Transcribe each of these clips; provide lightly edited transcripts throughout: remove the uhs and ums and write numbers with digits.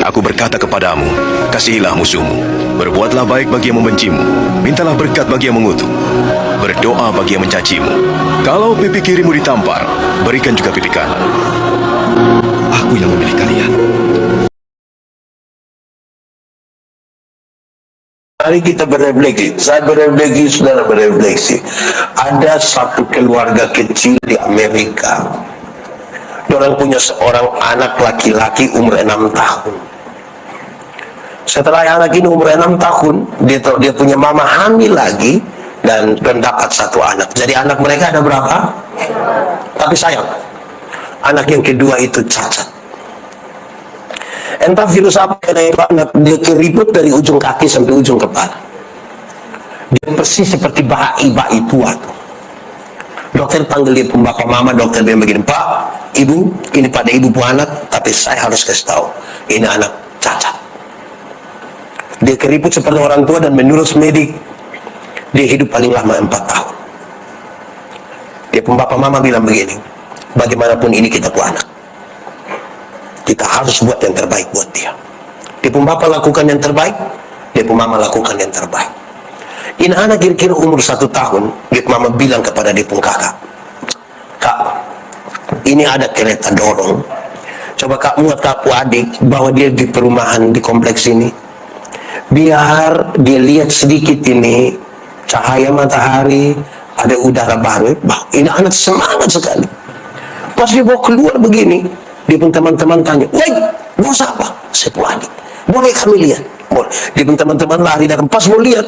aku berkata kepadamu, kasihilah musuhmu, berbuatlah baik bagi yang membencimu, mintalah berkat bagi yang mengutuk, berdoa bagi yang mencacimu. Kalau pipi kirimu ditampar, berikan juga pipi kanan. Aku yang memilih kalian. Mari kita berefleksi, saya berefleksi, saudara berefleksi. Ada satu keluarga kecil di Amerika. Orang punya seorang anak laki-laki umur 6 tahun. Setelah anak ini umur 6 tahun, dia punya mama hamil lagi dan mendapat satu anak. Jadi anak mereka ada berapa? Tapi sayang, anak yang kedua itu cacat. Entah virus apa kena itu anak, dia keriput dari ujung kaki sampai ujung kepala. Dia persis seperti bayi tua. Dokter panggil dia pun bapak mama, dokter bilang begini, Pak, Ibu, ini pada Ibu pun anak, tapi saya harus kasih tahu, ini anak cacat. Dia keriput seperti orang tua dan menurut medik, dia hidup paling lama 4 tahun. Dia pun bapak mama bilang begini, bagaimanapun ini kita pun anak. Kita harus buat yang terbaik buat dia. Dia pun bapak lakukan yang terbaik, dia pun mama lakukan yang terbaik. Ini anak kira-kira umur 1 tahun, dia pun mama bilang kepada dia pun kakak, Kak, ini ada kereta dorong. Coba kak muat kapu adik, bawa dia di perumahan di kompleks ini. Biar dia lihat sedikit ini, cahaya matahari, ada udara baru. Bah, ini anak semangat sekali. Pas dia bawa keluar begini, dia pun teman-teman tanya, woi, bos apa? Saya pun adik. Boleh kami lihat? Boleh. Dia pun teman-teman lari datang. Pas mau lihat,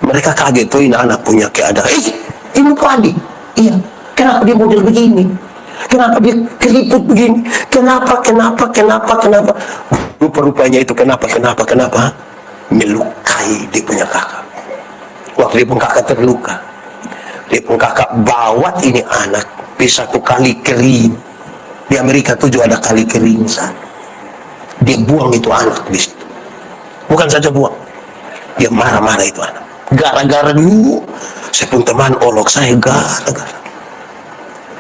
mereka kaget tuh ini anak punya keadaan. Ini pun adik. Iya. Kenapa dia model begini? Kenapa dia keriput begini? Kenapa? Rupa-rupanya itu kenapa? Melukai dia punya kakak. Waktu dia pun kakak terluka, dia pun kakak bawa ini anak di satu kali kering. Di Amerika tuh juga ada kali kering sana. Dia buang itu anak di situ. Bukan saja buang, dia marah-marah itu anak. Gara-gara dulu, saya pun teman olok saya gara-gara.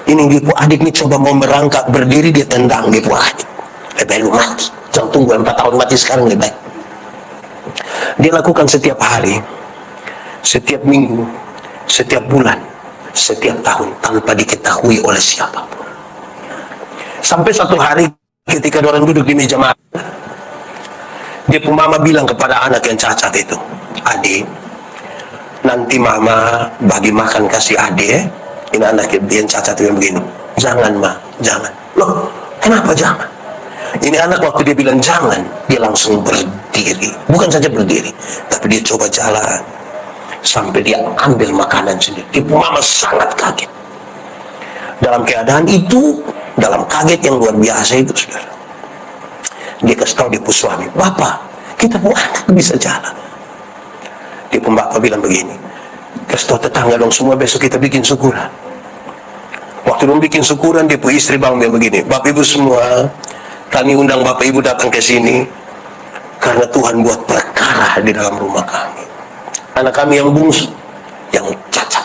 Ini dia pun adik ini coba mau merangkak berdiri, dia tendang dia pun adik. Lebih lu mati. Jangan tunggu 4 tahun mati sekarang lebih baik. Dia lakukan setiap hari, setiap minggu, setiap bulan, setiap tahun tanpa diketahui oleh siapapun. Sampai satu hari ketika orang duduk di meja makan, dia pun mama bilang kepada anak yang cacat itu, adik, nanti mama bagi makan kasih adik. Ini anak yang cacat yang begini, jangan ma, jangan. Loh, kenapa jangan? Ini anak waktu dia bilang jangan, dia langsung berdiri. Bukan saja berdiri, tapi dia coba jalan sampai dia ambil makanan sendiri. Dia pun mama sangat kaget. Dalam keadaan itu, dalam kaget yang luar biasa itu, saudara, dia kasih tahu dia pun suami, Bapak, kita pun anak bisa jalan. Dia pun bapak bilang begini, kasih tahu tetangga dong semua, besok kita bikin syukuran. Waktu dia bikin syukuran, dia pun istri bang bilang begini, Bapak Ibu semua, kami undang Bapak Ibu datang ke sini karena Tuhan buat perkara di dalam rumah kami. Anak kami yang bungsu, yang cacat,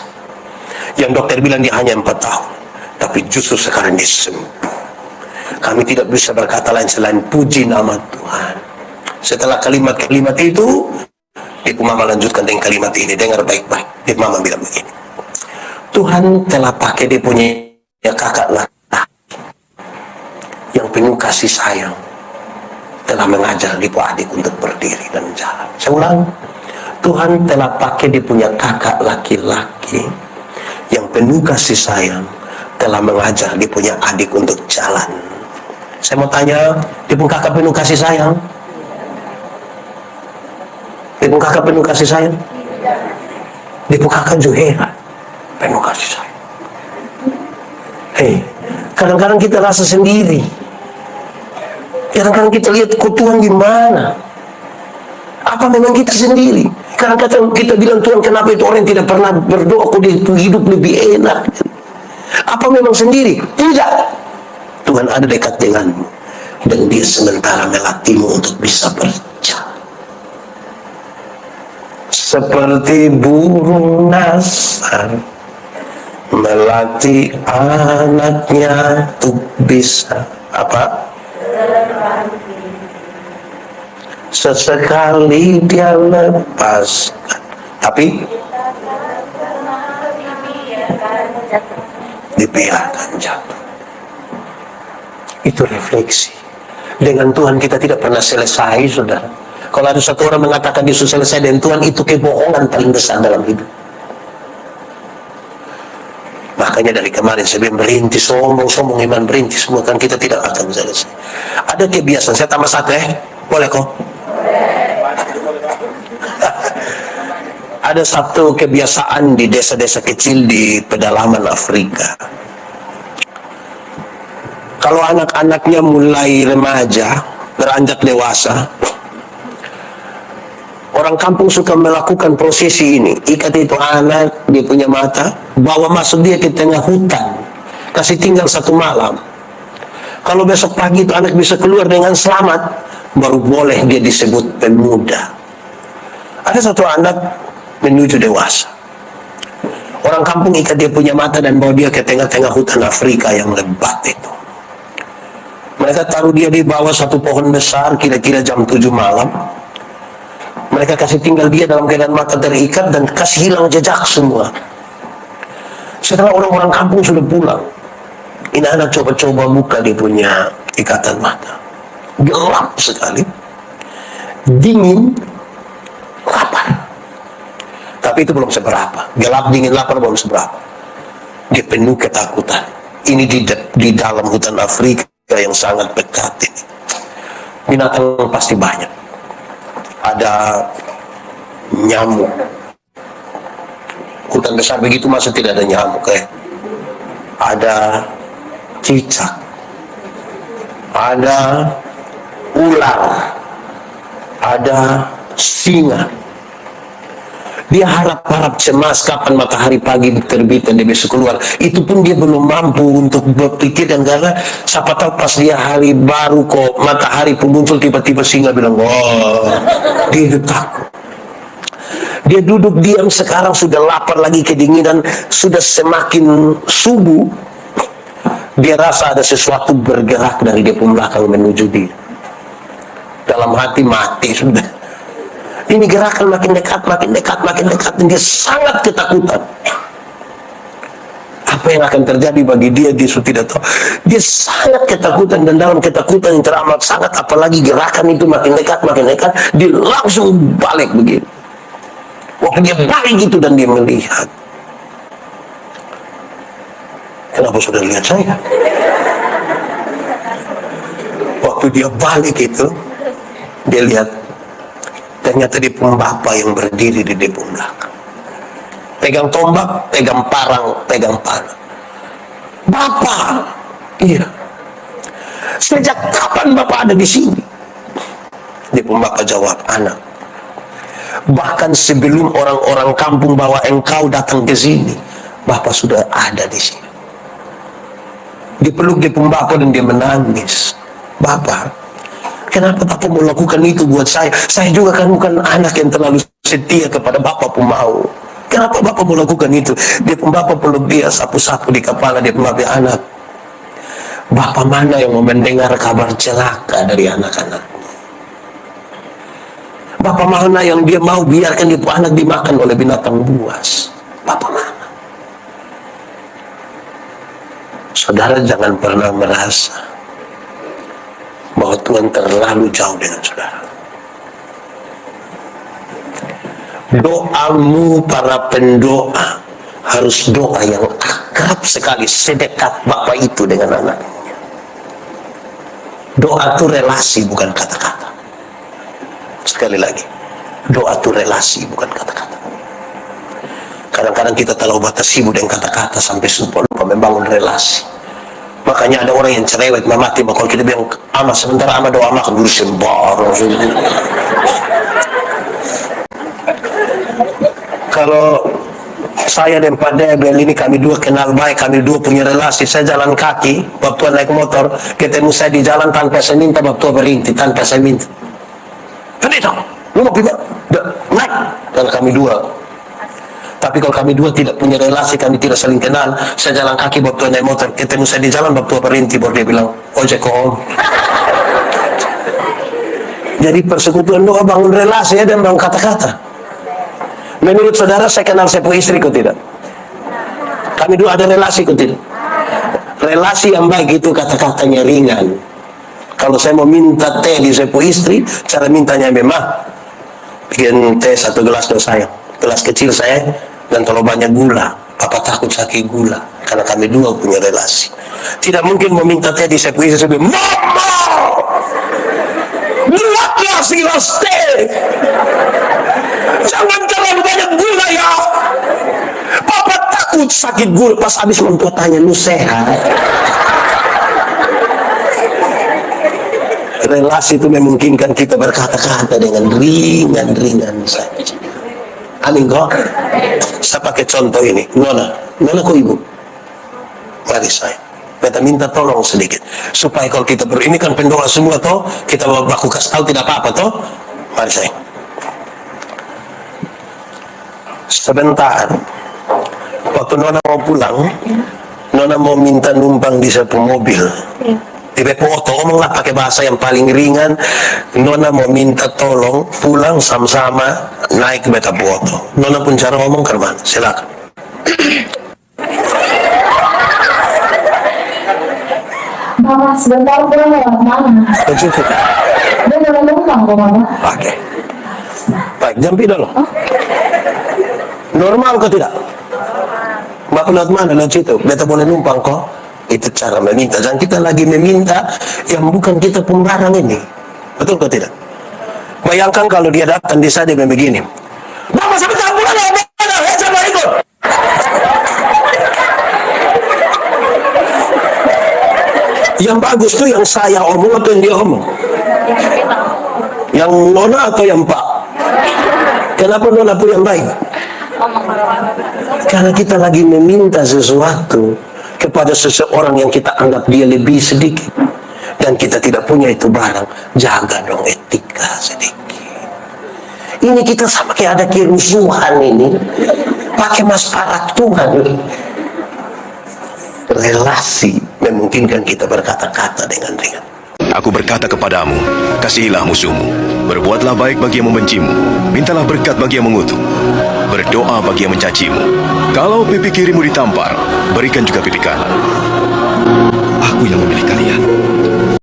yang dokter bilang dia hanya 4 tahun, tapi justru sekarang dia sembuh. Kami tidak bisa berkata lain selain puji nama Tuhan. Setelah kalimat-kalimat itu, Ibu Mama lanjutkan dengan kalimat ini, dengar baik-baik. Ibu Mama bilang begini, Tuhan telah pakai dia punya kakak laki-laki yang penuh kasih sayang, telah mengajar Ibu adik untuk berdiri dan jalan. Saya ulang, Tuhan telah pakai dia punya kakak laki-laki yang penuh kasih sayang, telah mengajar dia punya adik untuk jalan. Saya mau tanya, dia pun kakak penuh kasih sayang? Dia pun kakak penuh kasih sayang? Dia pun kakak juga heran, penuh kasih sayang. Kadang-kadang kita rasa sendiri. Kadang-kadang kita lihat kok Tuhan gimana? Apa memang kita sendiri? Kadang-kadang kita bilang Tuhan kenapa itu orang yang tidak pernah berdoa kok dia hidup lebih enak? Apa memang sendiri? Tidak. Tuhan ada dekat denganmu dan dia sementara melatihmu untuk bisa berjalan. Seperti burung nasar melatih anaknya untuk bisa apa? sesekali dia lepaskan, tapi dibiarkan jatuh. Itu refleksi. Dengan Tuhan kita tidak pernah selesai, saudara. Kalau ada satu orang mengatakan Yesus selesai dengan Tuhan, itu kebohongan paling besar dalam hidup. Makanya dari kemarin saya merintis, sombong iman berintis, semua kan kita tidak akan selesai. Ada kebiasaan, saya tambah satu boleh kok? Ada satu kebiasaan di desa-desa kecil di pedalaman Afrika. Kalau anak-anaknya mulai remaja, beranjak dewasa, orang kampung suka melakukan prosesi ini. Ikat itu anak, dia punya mata, bawa masuk dia ke tengah hutan, kasih tinggal 1 malam. Kalau besok pagi itu anak bisa keluar dengan selamat, baru boleh dia disebut pemuda. Ada satu anak menuju dewasa. Orang kampung ikat dia punya mata dan bawa dia ke tengah-tengah hutan Afrika yang lebat itu. Mereka taruh dia di bawah satu pohon besar, kira-kira jam 7 malam. Mereka kasih tinggal dia dalam keadaan mata terikat dan kasih hilang jejak semua. Setelah orang-orang kampung sudah pulang, ini anak coba-coba buka dia punya ikatan mata. Gelap sekali, dingin, lapar. Tapi itu belum seberapa. Gelap, dingin, lapar belum seberapa. Dia penuh ketakutan. Ini di dalam hutan Afrika yang sangat pekat ini. Binatang pasti banyak. Ada nyamuk. Hutan besar begitu masa tidak ada nyamuk Ada cicak. Ada ular. Ada singa. Dia harap-harap cemas kapan matahari pagi terbit dan dia bisa keluar. Itu pun dia belum mampu untuk berpikir, dan karena siapa tahu pas dia hari baru kok matahari pun muncul, tiba-tiba singa bilang, wah, dia takut. Dia duduk diam, sekarang sudah lapar lagi, kedinginan, sudah semakin subuh. Dia rasa ada sesuatu bergerak dari dia pun belakang menuju dia. Dalam hati mati sudah. Ini gerakan makin dekat, dan dia sangat ketakutan. Apa yang akan terjadi bagi dia sudah tidak tahu. Dia sangat ketakutan, dan dalam ketakutan yang teramat sangat, apalagi gerakan itu makin dekat, dia langsung balik begini. Waktu dia balik itu dan dia melihat. Kenapa sudah lihat saya? Waktu dia balik itu, dia lihat ternyata dia pun bapak yang berdiri di depan belakang. Pegang tombak, pegang parang, pegang panah. Bapak! Iya. Sejak kapan bapak ada di sini? Dia pun bapak jawab, anak. Bahkan sebelum orang-orang kampung bawa engkau datang ke sini, bapak sudah ada di sini. Dia peluk dia pun bapak dan dia menangis. Bapak, kenapa Bapak mau lakukan itu buat saya? Saya juga kan bukan anak yang terlalu setia kepada Bapak pun mau. Kenapa Bapak mau lakukan itu? Dia pun Bapak peluk dia, sapu-sapu di kepala dia pun bapak, anak. Bapak mana yang mau mendengar kabar celaka dari anak-anak? Bapak mana yang dia mau biarkan dia pun anak dimakan oleh binatang buas? Bapak mana? Saudara jangan pernah merasa bahwa Tuhan terlalu jauh dengan saudara. Doamu para pendoa harus doa yang akrab sekali, sedekat Bapak itu dengan anaknya. Doa itu relasi, bukan kata-kata. Sekali lagi, doa itu relasi, bukan kata-kata. Kadang-kadang kita terlalu batas sibuk dengan kata-kata sampai lupa membangun relasi. Makanya ada orang yang cerewet mati, kalau kita bilang ama sementara ama doa makan dulu sembarang. Kalau saya dan Pak Debel ini kami dua kenal baik, kami dua punya relasi. Saya jalan kaki, waktu naik motor, ketemu saya di jalan tanpa saya minta, waktu berhenti tanpa saya minta. Pendeta, lu mau pergi? Naik, dan kami dua. Tapi kalau kami dua tidak punya relasi, kami tidak saling kenal, saya jalan kaki waktu naik motor, ketemu saya di jalan waktu berhenti, baru dia bilang, ojek om. Jadi persekutuan doa bangun relasi ya, dan bangun kata-kata. Menurut saudara, saya kenal sepupu istriku tidak? Kami dua ada relasi kok tidak? Relasi yang baik itu kata-katanya ringan. Kalau saya mau minta teh di sepupu istri, cara mintanya memang bikin teh 1 gelas dong sayang, gelas kecil saya, dan kalau banyak gula, papa takut sakit gula, karena kami dua punya relasi. Tidak mungkin meminta teh di sepupu istri, mama, 2 gelas teh, jangan terlalu banyak gula ya, papa takut sakit gula. Pas habis mentua tanya, lu sehat? Relasi itu memungkinkan kita berkata-kata dengan ringan-ringan saja. Amin kok. Saya pakai contoh ini. Nona kok ibu? Mari saya. Kita minta tolong sedikit. Supaya kalau kita ini kan pendoa semua toh. Kita baku kasih tahu tidak apa-apa toh. Mari saya. Sebentar. Waktu Nona mau pulang, Nona mau minta numpang di satu mobil. Di Bepoto, ngomonglah pakai bahasa yang paling ringan. Nona mau minta tolong pulang sama-sama naik ke Beta Poto. Nona pun cara ngomong ke mana? Silakan. Mama, sebentar pulang lewat mana? Begitu. Dia udah numpang kok, Mama. Oke. Baik, jampi dulu. Normal kok tidak? Bapak lewat mana? Lewat situ. Beta boleh numpang kok. Itu cara meminta. Dan kita lagi meminta yang bukan kita pembarang ini. Betul kok tidak? Bayangkan kalau dia datang di sana dia begini. Bapak sebentar pulang ya, sama ikut. Yang bagus tuh yang saya omong atau yang dia omong? Yang Nona atau yang Pak? Kenapa Nona pun yang baik? Karena kita lagi meminta sesuatu kepada seseorang yang kita anggap dia lebih sedikit, dan kita tidak punya itu barang. Jaga dong etika sedikit. Ini kita sama kayak ada kerusuhan ini, pakai mas parak Tuhan. Relasi memungkinkan kita berkata-kata dengan ringan. Aku berkata kepadamu, kasihilah musuhmu, berbuatlah baik bagi yang membencimu, mintalah berkat bagi yang mengutuk, berdoa bagi yang mencacimu. Kalau pipi kirimu ditampar, berikan juga pipi kanan. Aku yang memilih kalian.